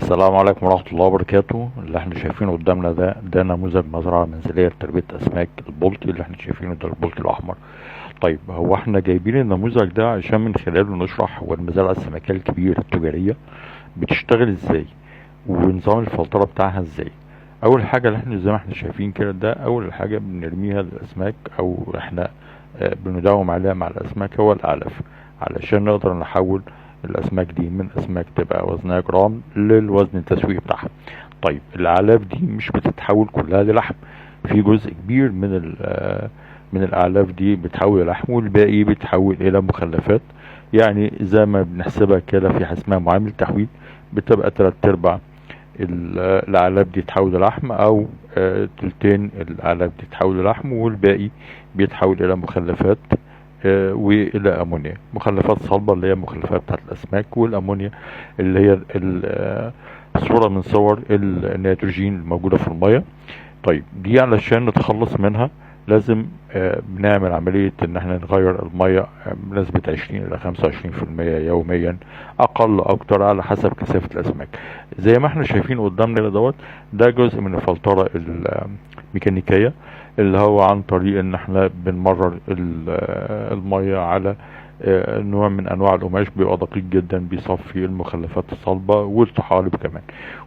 السلام عليكم ورحمة الله وبركاته. اللي احنا شايفينه قدامنا ده نموذج مزرعة منزلية لتربية أسماك البلطي. اللي احنا شايفينه ده البلطي الأحمر. طيب، هو احنا جايبين النموذج ده عشان من خلاله نشرح هو المزارع السمكية الكبيرة التجارية بتشتغل ازاي ونظام الفلترة بتاعها ازاي. أول حاجة اللي احنا زي ما احنا شايفين كده، ده أول حاجة بنرميها للأسماك أو احنا بنداوم عليها مع الأسماك هو الأعلاف، علشان نقدر نحول الاسماك دي من اسماك تبقى وزنها جرام للوزن التسويقي بتاعها. طيب، الاعلاف دي مش بتتحول كلها للحم، في جزء كبير من الاعلاف دي بتحول للحم والباقي بيتحول الى مخلفات. يعني زي ما بنحسبها كده في حاجه اسمها معامل تحويل، بتبقى تلات ارباع الاعلاف دي تتحول للحم او تلتين الاعلاف دي تتحول للحم والباقي بيتحول الى مخلفات والى امونيا، مخلفات صلبة اللي هي مخلفات بتاعت الاسماك، والامونيا اللي هي صورة من صور النيتروجين الموجودة في المية. طيب، دي علشان نتخلص منها لازم بنعمل عملية ان احنا نغير المية بنسبة 20 الى 25% يوميا، اقل اكتر على حسب كثافة الاسماك. زي ما احنا شايفين قدامنا ده جزء من الفلترة الميكانيكية، اللي هو عن طريق ان احنا بنمرر المية على نوع من انواع القماش بيبقى دقيق جدا بيصفي المخلفات الصلبة والطحالب كمان.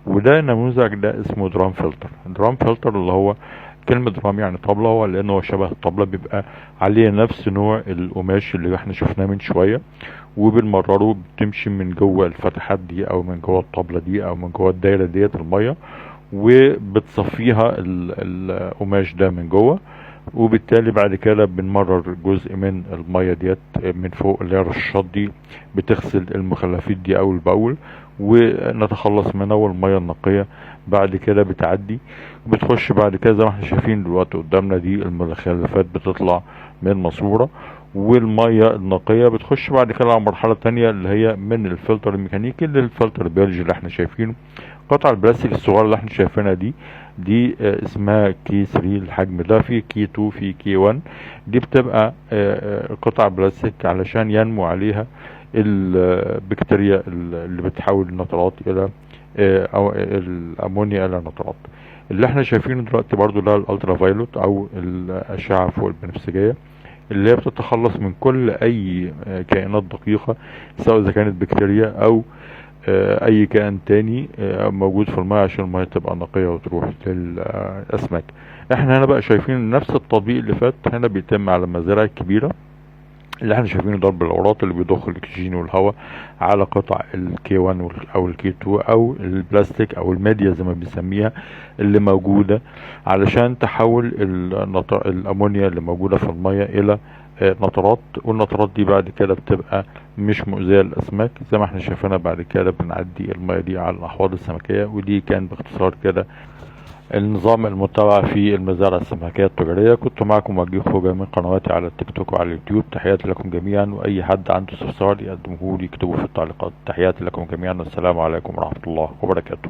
وده النموذج ده اسمه درام فلتر. درام فلتر اللي هو كلمة درام يعني طبلة، هو لانه هو شبه الطبلة، بيبقى عليه نفس نوع القماش اللي احنا شفناه من شوية، وبنمرره بتمشي من جوه الفتحات دي او من جوه الطبلة دي او من جوه الدايرة ديت المية، وبتصفيها القماش ده من جوه. وبالتالي بعد كده بنمرر جزء من المية ديت من فوق اللي هي الرشاشات دي، بتغسل المخلفات دي اول باول ونتخلص منها، والمية النقية بعد كده بتعدي بتخش بعد كده زي ما احنا شايفين دلوقتي قدامنا دي المخلفات بتطلع من ماسورة، والمية النقية بتخش بعد كده على مرحلة تانية اللي هي من الفلتر الميكانيكي للفلتر البيولوجي اللي احنا شايفينه. قطع البلاستيك الصغيرة اللي احنا شايفينها دي اسمها كي 3 الحجم ده، في كي 2 في كي 1. دي بتبقى قطع بلاستيك علشان ينمو عليها البكتيريا اللي بتحول النترات الى او الامونيا الى نترات. اللي احنا شايفينه دلوقتي برضو ده الالترا فايلوت او الاشعة فوق البنفسجية، اللي هي بتتخلص من كل اي كائنات دقيقة، سواء اذا كانت بكتيريا او اي كائن تاني موجود في الماء، عشان الماء تبقى نقية وتروح للاسماك. احنا هنا بقى شايفين نفس التطبيق اللي فات هنا بيتم على المزارع الكبيرة، اللي احنا شايفينه ضرب الاوراق اللي بيضخ الاكسجين والهواء على قطع الكي 1 او الكي 2 او البلاستيك او الميديا زي ما بنسميها اللي موجودة، علشان تحول الامونيا اللي موجودة في المية الى نترات. والنترات دي بعد كده بتبقى مش مؤذية للاسماك، زي ما احنا شايفينها بعد كده بنعدي المية دي على الاحواض السمكية. ودي كان باختصار كده النظام المتبع في المزارع السمكية التجارية. كنت معكم وجيه خوجة من قنواتي على التيك توك وعلى اليوتيوب. تحياتي لكم جميعا، واي حد عنده استفسار يقدمه لي يكتبه في التعليقات. تحياتي لكم جميعا، والسلام عليكم ورحمة الله وبركاته.